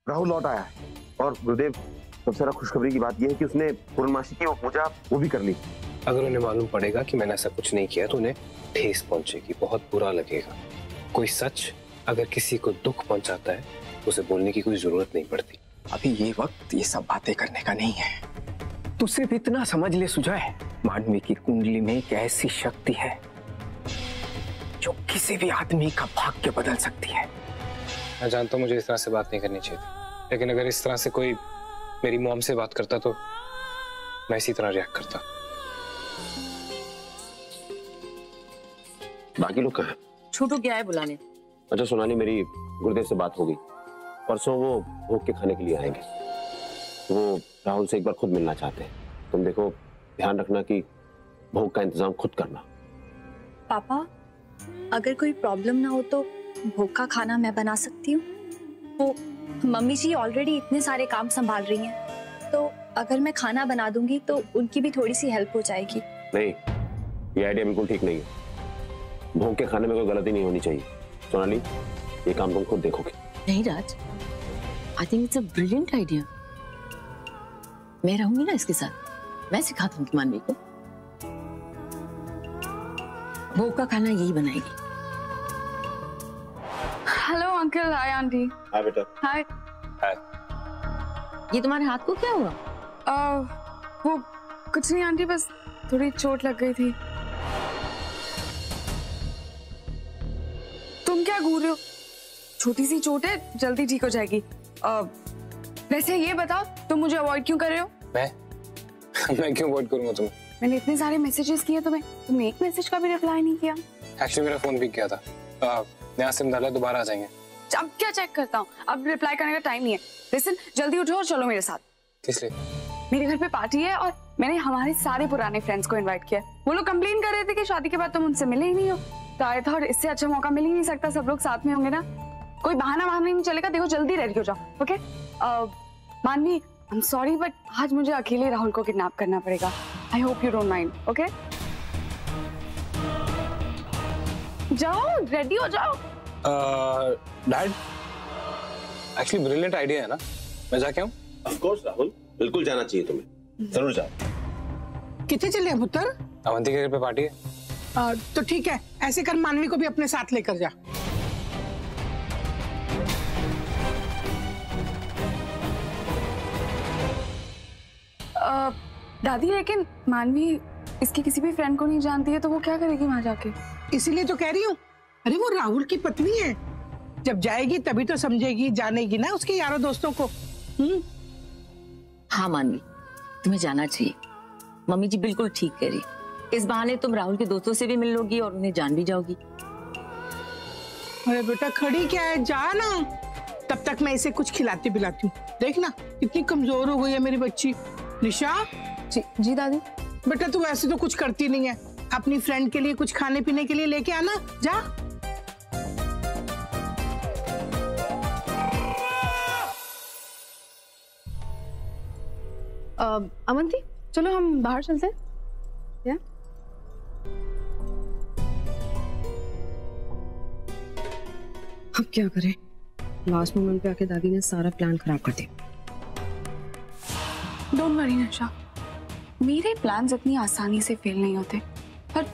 राहुल लौट आया है और गुरुदेव सबसे ज्यादा खुशखबरी की बात यह है कि उसने पूर्णमासी की वो पूजा वो भी कर ली। अगर उन्हें मालूम पड़ेगा कि मैंने ऐसा कुछ नहीं किया तो उन्हें ठेस पहुंचेगी, बहुत बुरा लगेगा। कोई सच अगर किसी को दुख पहुंचाता है तो उसे बोलने की कोई जरूरत नहीं पड़ती। अभी ये वक्त ये सब बातें करने का नहीं है। तू सिर्फ इतना समझ ले सुजाए, मानवी की कुंडली में एक ऐसी शक्ति है जो किसी भी आदमी का भाग्य बदल सकती है। मैं जानता हूँ मुझे इस तरह से बात नहीं करनी चाहिए थी, लेकिन अगर इस तरह से कोई मेरी मॉम से बात करता तो मैं इसी तरह रिएक्ट करता। बाकी लोग कहाँ हैं? छोटू गया है बुलाने। अच्छा सोनाली, मेरी गुरुदेव से बात हो गई, परसों वो भोग के खाने के लिए आएंगे। वो राहुल से एक बार खुद मिलना चाहते हैं। तुम देखो, ध्यान रखना कि भोग का इंतजाम खुद करना। पापा, अगर कोई प्रॉब्लम ना हो तो भोग का खाना मैं बना सकती हूँ। वो मम्मी जी ऑलरेडी इतने सारे काम संभाल रही हैं, तो अगर मैं खाना बना दूंगी तो उनकी भी थोड़ी सी हेल्प हो जाएगी। नहीं, ये आइडिया बिल्कुल ठीक नहीं है। भोग के खाने में कोई गलती नहीं होनी चाहिए। सोनाली, ये काम तुम खुद देखोगे। नहीं Raj, I think it's a brilliant idea. मैं रहूंगी ना इसके साथ, मैं सिखा दूंगी मानवी को। भोग का खाना यही बनाएगी। Hello uncle. Hi aunty. Hi बेटा। हाय। हाय। ये तुम्हारे हाथ को क्या हुआ? वो कुछ नहीं आंटी, बस थोड़ी चोट लग गई थी। तुम क्या घूर रहे हो? छोटी सी चोट है, जल्दी ठीक हो जाएगी। वैसे ये बताओ, तुम मुझे अवॉइड क्यों कर रहे हो? मैं क्यों अवॉइड करूंगा तुम्हें? मैंने इतने सारे मैसेजेस किए तुम्हें, तुमने एक मैसेज का भी रिप्लाई नहीं किया। एक्चुअली मेरा फोन भी किया था। नया सिम डाला, दोबारा आ जाएंगे। अब क्या चेक करता हूँ, अब रिप्लाई करने का टाइम नहीं है। लिसन, जल्दी उठो और चलो मेरे साथ। किस लिए? मेरे घर पे पार्टी है और मैंने हमारे सारे पुराने फ्रेंड्स को इनवाइट किया। वो लोग कंप्लेन कर रहे थे कि शादी के बाद तुम उनसे मिले ही नहीं हो, तो आया था और इससे अच्छा मौका मिल ही नहीं सकता। सब लोग साथ में होंगे ना, कोई बहाना नहीं चलेगा। देखो जल्दी रेडी हो जाओ। ओके मानवी, आई एम सॉरी बट आज मुझे अकेले राहुल को किडनैप करना पड़ेगा। I hope you don't mind. Okay जाओ, रेडी हो जाओ। डैड, एक्चुअली ब्रिलियंट आइडिया है ना, मैं जाके आऊं? ऑफ कोर्स राहुल, बिल्कुल जाना चाहिए तुम्हें, जरूर जाओ। कितने चले हैं पुत्र? अवंती के घर पे पार्टी है। तो ठीक है, ऐसे कर मानवी को भी अपने साथ लेकर जा। दादी, लेकिन मानवी इसकी किसी भी फ्रेंड को नहीं जानती है, तो वो क्या करेगी वहां जाके? इसीलिए तो कह रही हूँ। अरे वो राहुल की पत्नी है, जब जाएगी तभी तो समझेगी, जानेगी ना उसके यारों दोस्तों को। हाँ मानवी, तुम्हें जाना चाहिए। मम्मी जी बिल्कुल ठीक कह रही। इस बहाने तुम राहुल के दोस्तों से भी मिल लोगी और उन्हें जान भी जाओगी। अरे बेटा खड़ी क्या है, जा ना। तब तक मैं इसे कुछ खिलाती पिलाती हूँ। देखना कितनी कमजोर हो गई है मेरी बच्ची। निशा। जी दादी। बेटा तू ऐसे तो कुछ करती नहीं है, अपनी फ्रेंड के लिए कुछ खाने पीने के लिए लेके आना, जा। अवंती, चलो हम बाहर चलते हैं। अब क्या करें? लास्ट मोमेंट पे आके दादी ने सारा प्लान खराब कर दिया। डोंट वरी निशा, मेरे प्लान्स इतनी आसानी से फेल नहीं होते। पर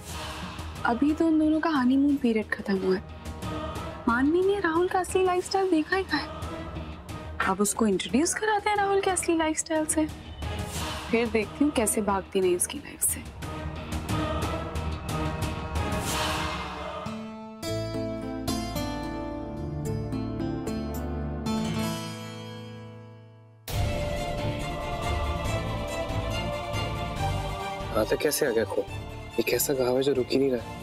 अभी तो उन दोनों का हनीमून पीरियड खत्म हुआ है। मानवी ने राहुल का असली लाइफस्टाइल देखा ही है। अब उसको इंट्रोड्यूस कराते हैं राहुल के असली लाइफस्टाइल से, फिर देखती हूँ कैसे भागती नहीं उसकी लाइफ से। हाँ तो कैसे आ गया खून? ये कैसा घाव है जो रुक ही नहीं रहा है?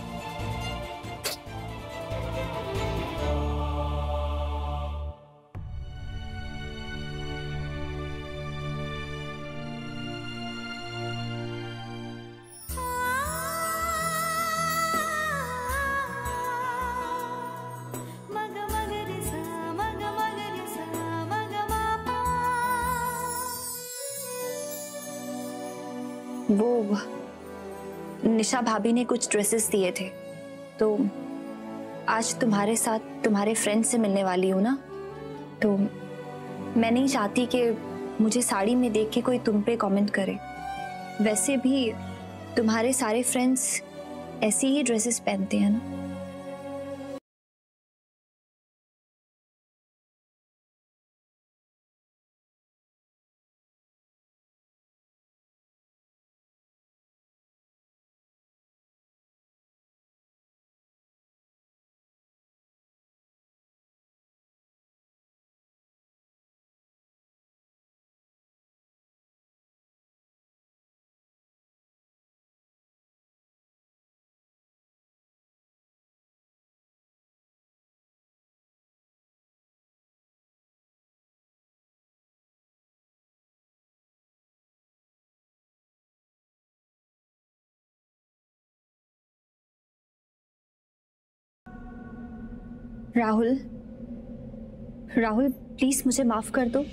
वो निशा भाभी ने कुछ ड्रेसेस दिए थे, तो आज तुम्हारे साथ तुम्हारे फ्रेंड से मिलने वाली हूँ ना, तो मैं नहीं चाहती कि मुझे साड़ी में देख के कोई तुम पे कमेंट करे। वैसे भी तुम्हारे सारे फ्रेंड्स ऐसी ही ड्रेसेस पहनते हैं ना। राहुल, राहुल प्लीज मुझे माफ कर दो।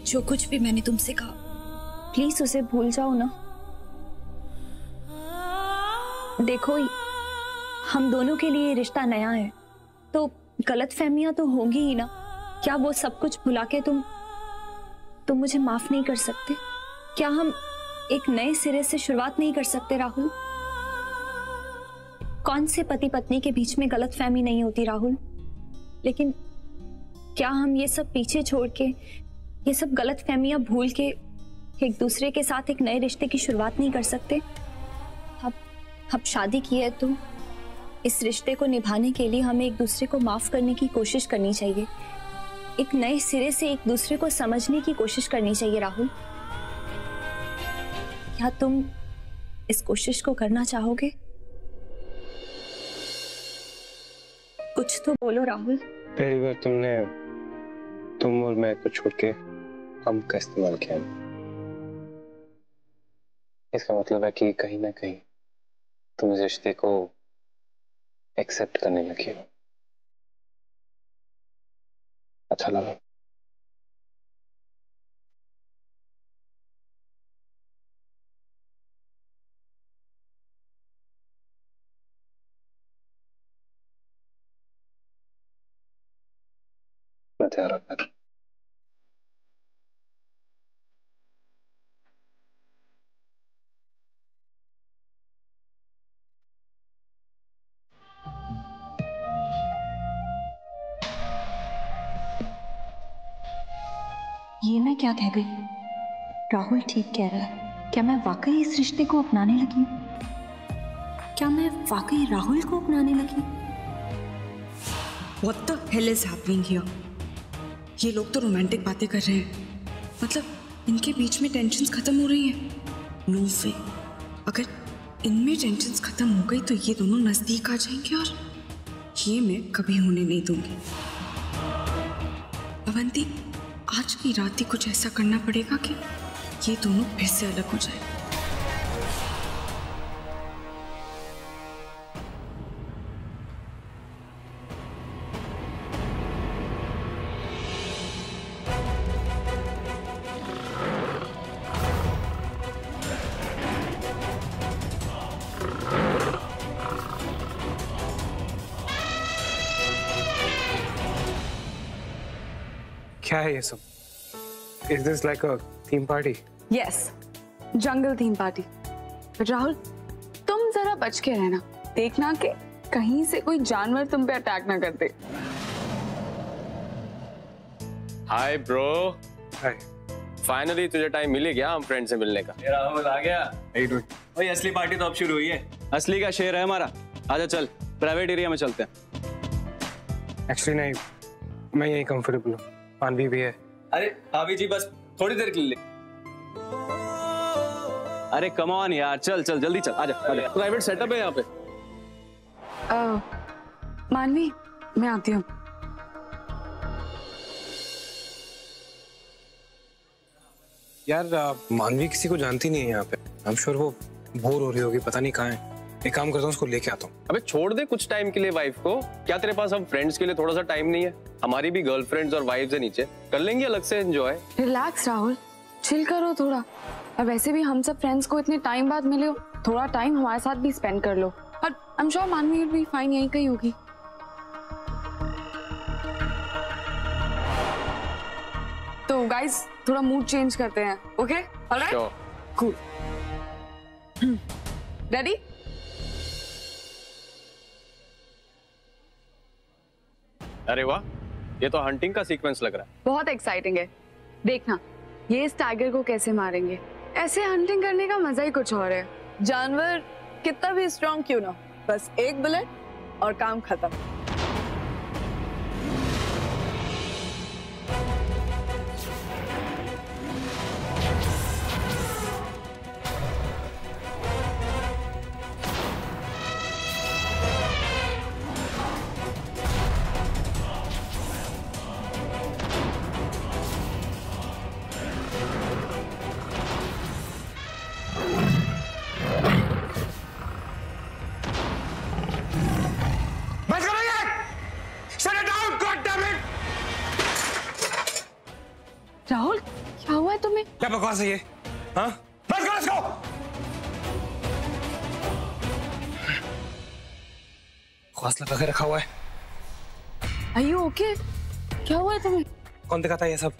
जो कुछ भी मैंने तुमसे कहा प्लीज उसे भूल जाओ ना। देखो हम दोनों के लिए रिश्ता नया है तो गलतफहमियां तो होंगी ही ना। क्या वो सब कुछ भुला के तुम मुझे माफ नहीं कर सकते? क्या हम एक नए सिरे से शुरुआत नहीं कर सकते राहुल? कौन से पति पत्नी के बीच में गलतफहमी नहीं होती राहुल? लेकिन क्या हम ये सब पीछे छोड़ के, ये सब गलतफहमियां भूल के एक दूसरे के साथ एक नए रिश्ते की शुरुआत नहीं कर सकते? अब शादी की है तो इस रिश्ते को निभाने के लिए हमें एक दूसरे को माफ करने की कोशिश करनी चाहिए। एक नए सिरे से एक दूसरे को समझने की कोशिश करनी चाहिए राहुल। क्या तुम इस कोशिश को करना चाहोगे? कुछ तो बोलो राहुल। पहली बार तुम और मैं को छोड़ के हम का इस्तेमाल किया। इसका मतलब है कि कहीं ना कहीं तुम इस रिश्ते को एक्सेप्ट करने लगी हो। अच्छा लगा। मैं ध्यान रखना। ये मैं क्या कह गई? राहुल ठीक कह रहा है। क्या मैं वाकई इस रिश्ते को अपनाने लगी? क्या मैं वाकई राहुल को अपनाने लगी? What the hell is happening here? ये लोग तो रोमांटिक बातें कर रहे हैं। मतलब इनके बीच में टेंशन्स खत्म हो रही हैं। नो वे। अगर इनमें टेंशन्स खत्म हो गई तो ये दोनों नजदीक आ जाएंगे और ये मैं कभी होने नहीं दूंगी। अवंती, आज की रात ही कुछ ऐसा करना पड़ेगा कि ये दोनों फिर से अलग हो जाए। क्या है ये सब? Is this like a theme party? Yes, jungle theme party. Rahul तुम जरा बच के रहना, देखना कि कहीं से कोई जानवर तुम पे अटैक ना कर दे। Hi bro. हाय। फाइनली तुझे टाइम मिल गया हम फ्रेंड से मिलने का। राहुल आ गया। भाई असली पार्टी तो अब शुरू हुई है। असली का शेर है हमारा। आजा चल प्राइवेट एरिया में चलते हैं। एक्चुअली नहीं, मैं यही कंफर्टेबल हूँ। मानवी भी है। अरे भाभी जी बस थोड़ी देर के लिए। अरे कम ऑन यार, चल चल जल्दी चल। आजा आजा, प्राइवेट सेटअप है यहाँ पे। मानवी मैं आती हूँ। यार मानवी किसी को जानती नहीं है यहाँ पे। आई एम श्योर वो बोर हो रही होगी, पता नहीं कहाँ है। एक काम करता हूँ, उसको लेके आता हूँ। अबे छोड़ दे कुछ टाइम के लिए वाइफ को। क्या तेरे पास हम फ्रेंड्स के लिए थोड़ा सा टाइम नहीं है? हमारी भी गर्लफ्रेंड्स और वाइफ्स है नीचे, कर लेंगे अलग से एंजॉय। रिलैक्स राहुल, चिल करो थोड़ा। और वैसे भी हम सब फ्रेंड्स को इतने टाइम बाद मिले हो, थोड़ा टाइम हमारे साथ भी स्पेंड कर लो। और आई एम श्योर मानवी विल बी फाइन, यहीं कहीं होगी। तो गाइस थोड़ा मूड चेंज करते हैं, ओके? Alright, cool. रेडी? अरे वाह, ये तो हंटिंग का सीक्वेंस लग रहा है। बहुत एक्साइटिंग है। देखना ये इस टाइगर को कैसे मारेंगे। ऐसे हंटिंग करने का मजा ही कुछ और है। जानवर कितना भी स्ट्रॉन्ग क्यों ना, बस एक बुलेट और काम खत्म। राहुल, क्या हुआ है तुम्हें? क्या बकवास है ये? हाँ? बस करो इसको! बकवास लगा के रखा हुआ है। Are you okay? क्या हुआ है तुम्हें? कौन दिखाता है ये सब?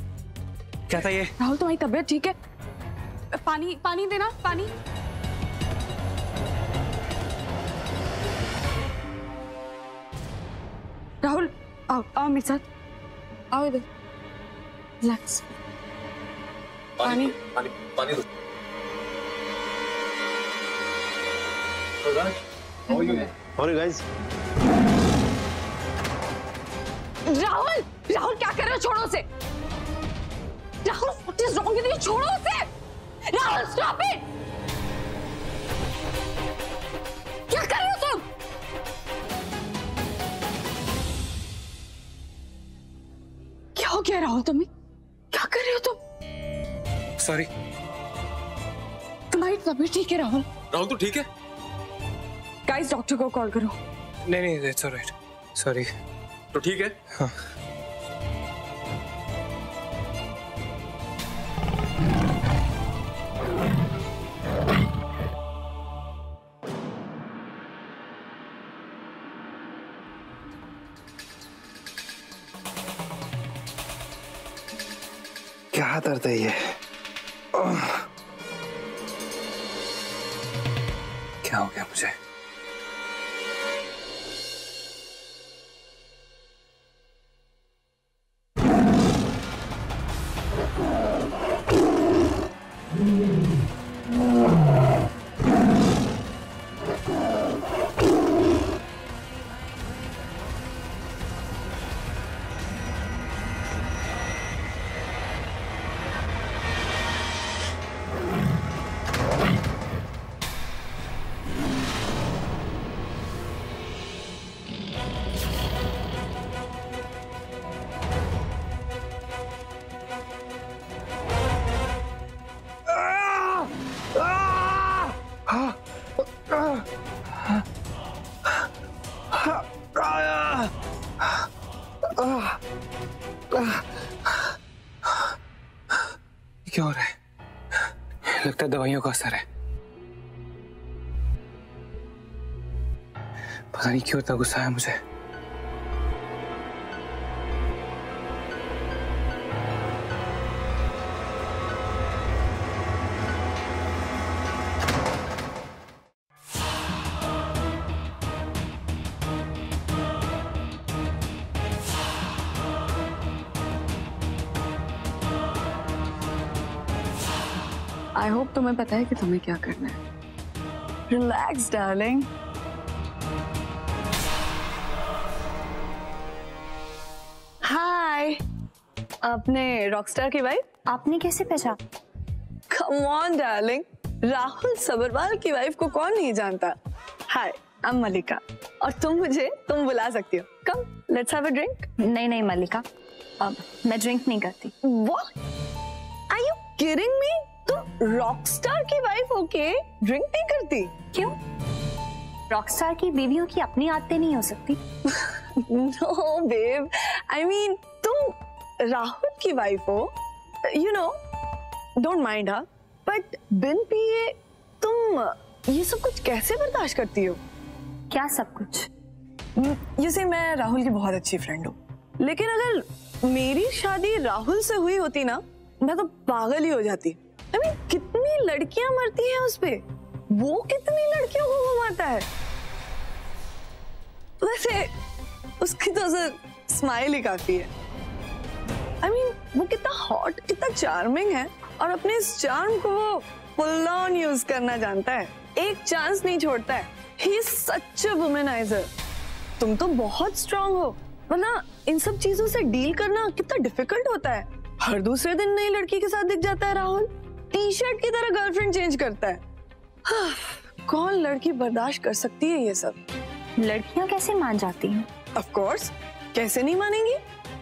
क्या था ये? राहुल, तुम्हारी तबीयत ठीक है? पानी पानी देना, पानी। राहुल, आओ आओ मेरे साथ, आओ इधर, रिलैक्स। पानी पानी पानी दो। Sorry guys. राहुल, राहुल क्या कर रहे हो? छोड़ो उसे। Rahul, what is wrong with you? छोड़ो उसे। Rahul, stop it! क्या कर रहे हो तुम? क्या हो गया राहुल तुम्हें? क्या कर रहे हो तुम? सॉरी। तुम्हारी तबीयत ठीक है राहुल? राहुल तू ठीक है? गाइस डॉक्टर को कॉल करो। नहीं नहीं, इट्स ऑलराइट। सॉरी। तो ठीक है? हाँ। क्या दर्द है ये? क्या हो गया मुझे? क्या हो रहा है? लगता है दवाइयों का असर है। पता नहीं क्यों इतना गुस्सा है मुझे। आई होप तुम्हें पता है कि तुम्हें क्या करना है। Relax darling. हाय, आपने रॉकस्टार की वाइफ? आपने कैसे पहचाना? Come on darling, Rahul Sabharwal की वाइफ को कौन नहीं जानता। हाय, आई एम मलिका और तुम बुला सकती हो। Come, let's have a drink. नहीं नहीं मल्लिका, मैं ड्रिंक नहीं करती। What? Are you kidding me? तुम रॉकस्टार की वाइफ होके ड्रिंक नहीं करती? क्यों? रॉकस्टार की बीवियों की अपनी आदतें नहीं हो सकती? नो बेब, आई मीन तुम राहुल की वाइफ हो, यू नो, डोंट माइंड हाँ, बट बिन पिए तुम ये सब कुछ कैसे बर्दाश्त करती हो? क्या सब कुछ? You see, मैं राहुल की बहुत अच्छी फ्रेंड हूँ, लेकिन अगर मेरी शादी राहुल से हुई होती ना, मैं तो पागल ही हो जाती। I mean, कितनी लड़कियां मरती हैं उस पे, वो कितनी लड़कियों को घुमाता है। वैसे उसकी तो स्माइल ही काफी है। I mean, वो कितना हॉट, कितना चार्मिंग है, और अपने इस चार्म को वो फुल ऑन यूज करना जानता है, एक चांस नहीं छोड़ता है। He is such a womanizer। तुम तो बहुत स्ट्रांग हो, वरना इन सब चीजों से डील करना कितना डिफिकल्ट होता है। हर दूसरे दिन नई लड़की के साथ दिख जाता है राहुल, टी शर्ट की तरह गर्लफ्रेंड चेंज करता है। कौन लड़की बर्दाश्त कर सकती है ये सब? लड़कियां कैसे मान जाती हैं? ऑफ कोर्स, कैसे नहीं मानेंगी?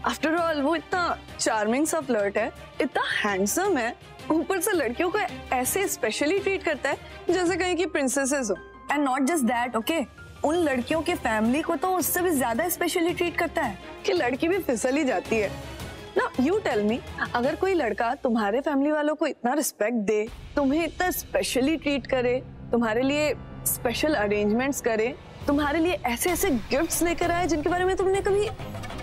आफ्टर ऑल वो इतना चार्मिंग सा फ्लर्ट है, इतना हैंडसम है, ऊपर से लड़कियों को ऐसे स्पेशली ट्रीट करता है जैसे कहीं की प्रिंसेसेस हो। And not just that, okay, उन लड़कियों की फैमिली को तो उससे भी ज्यादा स्पेशली ट्रीट करता है कि लड़की भी फिसल ही जाती है ना। यू टेल मी, अगर कोई लड़का तुम्हारे फैमिली वालों को इतना रिस्पेक्ट दे, तुम्हें इतना स्पेशली ट्रीट करे, तुम्हारे लिए स्पेशल अरेंजमेंट्स करे, तुम्हारे लिए ऐसे ऐसे गिफ्ट्स लेकर आए जिनके बारे में तुमने कभी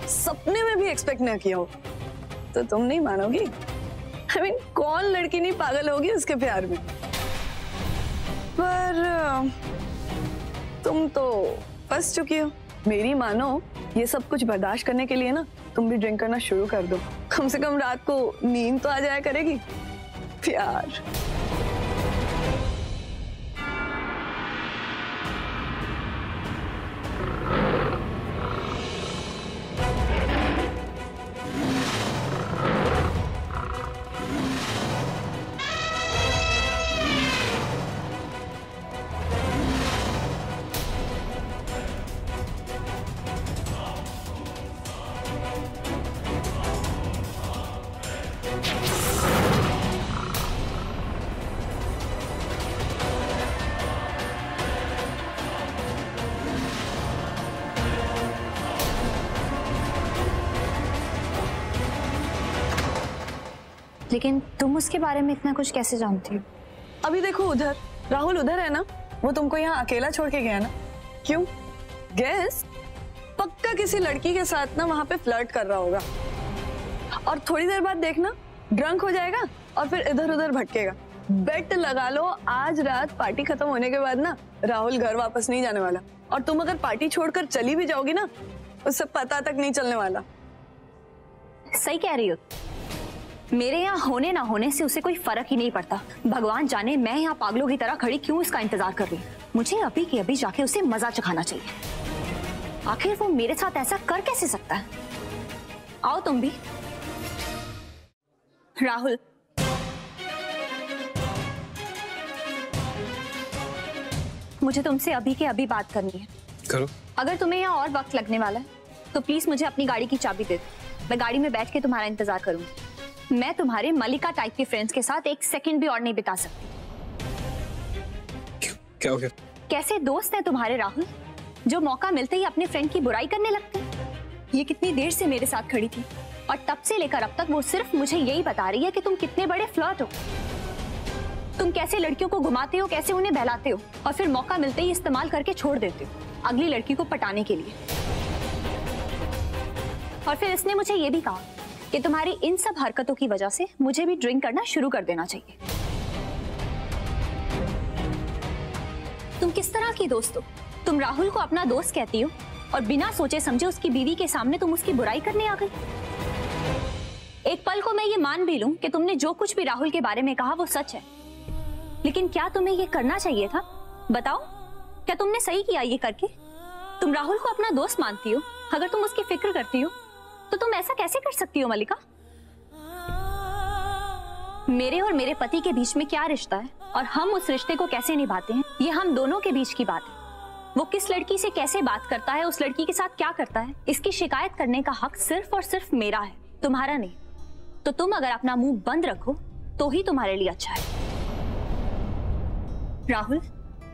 सपने में भी एक्सपेक्ट ना किया हो, तो तुम नहीं मानोगी। I mean, कौन लड़की नहीं पागल होगी उसके प्यार में। पर तुम तो फंस चुकी हो। मेरी मानो, ये सब कुछ बर्दाश्त करने के लिए ना तुम भी ड्रिंक करना शुरू कर दो, कम से कम रात को नींद तो आ जाया करेगी। प्यार। लेकिन तुम उसके बारे में इतना कुछ कैसे जानती हो? अभी देखो उधर, राहुल उधर है ना, वो तुमको यहाँ अकेला छोड़ के गया ना। क्यों? गेस, पक्का किसी लड़की के साथ ना वहां पे फ्लर्ट कर रहा होगा, और थोड़ी देर बाद देखना ड्रंक हो जाएगा और फिर इधर उधर भटकेगा। बेट लगा लो, आज रात पार्टी खत्म होने के बाद ना राहुल घर वापस नहीं जाने वाला, और तुम अगर पार्टी छोड़कर चली भी जाओगी ना, उससे पता तक नहीं चलने वाला। सही कह रही हो, मेरे यहाँ होने ना होने से उसे कोई फर्क ही नहीं पड़ता। भगवान जाने मैं यहाँ पागलों की तरह खड़ी क्यों इसका इंतजार कर रही हूँ। मुझे अभी के अभी जाके उसे मजा चखाना चाहिए। आखिर वो मेरे साथ ऐसा कर कैसे सकता है? आओ तुम भी। राहुल, मुझे तुमसे अभी के अभी बात करनी है। करो। अगर तुम्हें यहाँ और वक्त लगने वाला है तो प्लीज मुझे अपनी गाड़ी की चाबी दे दो। मैं गाड़ी में बैठ के तुम्हारा इंतजार करूंगी। मैं तुम्हारे मलिका टाइप के फ्रेंड्स के साथ एक सेकंड भी और नहीं बिता सकती। क्या हो गया? कैसे दोस्त हैं तुम्हारे राहुल, जो मौका मिलते ही अपने फ्रेंड की बुराई करने लगते हैं। ये कितनी देर से मेरे साथ खड़ी थी और तब से लेकर अब तक वो सिर्फ मुझे यही बता रही है कि तुम कितने बड़े फ्लर्ट हो। तुम कैसे लड़कियों को घुमाते हो, कैसे उन्हें बहलाते हो और फिर मौका मिलते ही इस्तेमाल करके छोड़ देते हो अगली लड़की को पटाने के लिए। और फिर इसने मुझे ये भी कहा कि तुम्हारी इन सब हरकतों की वजह से मुझे भी ड्रिंक करना शुरू कर देना चाहिए। तुम किस तरह की दोस्त हो? तुम राहुल को अपना दोस्त कहती हो और बिना सोचे समझे उसकी बीवी के सामने तुम उसकी बुराई करने आ गई। एक पल को मैं ये मान भी लूं कि तुमने जो कुछ भी राहुल के बारे में कहा वो सच है, लेकिन क्या तुम्हें ये करना चाहिए था? बताओ, क्या तुमने सही किया ये करके? तुम राहुल को अपना दोस्त मानती हो, अगर तुम उसकी फिक्र करती हो तो तुम ऐसा कैसे कर सकती हो मलिका? मेरे और मेरे पति के बीच में क्या रिश्ता है और हम उस रिश्ते को कैसे निभाते हैं, ये हम दोनों के बीच की बात है। वो किस लड़की से कैसे बात करता है, उस लड़की के साथ क्या करता है, इसकी शिकायत करने का हक सिर्फ और सिर्फ मेरा है, तुम्हारा नहीं। तो तुम अगर अपना मुंह बंद रखो तो ही तुम्हारे लिए अच्छा है। राहुल,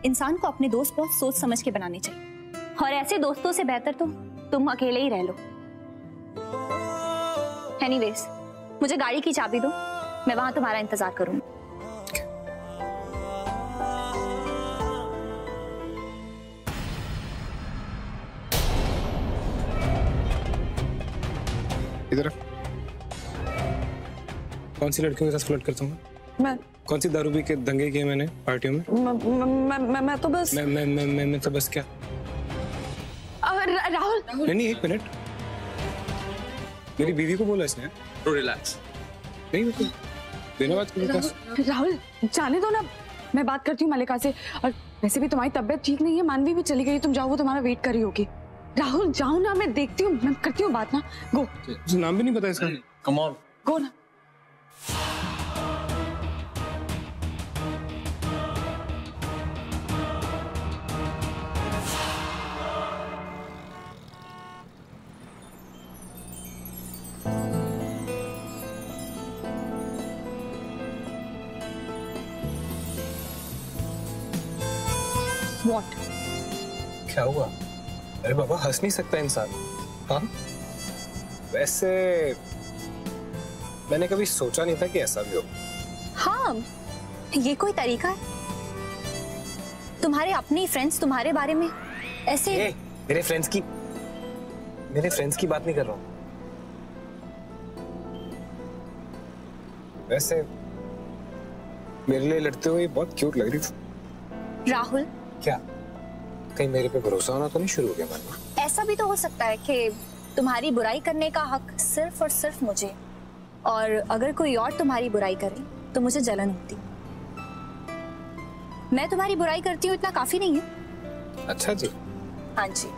इंसान को अपने दोस्त बहुत सोच समझ के बनाने चाहिए, और ऐसे दोस्तों से बेहतर तो तुम अकेले ही रह लो। एनीवेज, मुझे गाड़ी की चाबी दो, मैं वहां तुम्हारा इंतजार करूंगी। इधर कौन सी लड़कियों के साथ फ्लर्ट करता हूँ? मैं कौन सी दारू पी के दंगे किए मैंने पार्टियों में? मैं तो बस मैं तो बस क्या? राहुल नहीं, एक मिनट, मेरी बीवी को बोला इसने। रिलैक्स। नहीं बिल्कुल बिना बात के। राहुल जाने दो ना, मैं बात करती हूँ मल्लिका से। और वैसे भी तुम्हारी तबीयत ठीक नहीं है, मानवी भी चली गई, तुम जाओ, वो तुम्हारा वेट कर रही होगी। राहुल जाओ ना, मैं देखती हूँ, मैं करती हूँ बात ना। गो। नाम भी नहीं पता इसका। Come on. गो ना। What? क्या हुआ? अरे बाबा, हंस नहीं सकता इंसान। हाँ, वैसे मैंने कभी सोचा नहीं था कि ऐसा भी हो। हाँ, ये कोई तरीका है? तुम्हारे अपने फ्रेंड्स तुम्हारे बारे में ऐसे? मेरे फ्रेंड्स की बात नहीं कर रहा हूँ। वैसे मेरे लिए लड़ते हुए बहुत क्यूट लग रही थी। राहुल, क्या कहीं मेरे पे भरोसा होना तो नहीं शुरू हो गया मन में? ऐसा भी तो हो सकता है कि तुम्हारी बुराई करने का हक सिर्फ और सिर्फ मुझे, और अगर कोई और तुम्हारी बुराई करे तो मुझे जलन होती। मैं तुम्हारी बुराई करती हूँ इतना काफी नहीं है? अच्छा जी। हाँ जी।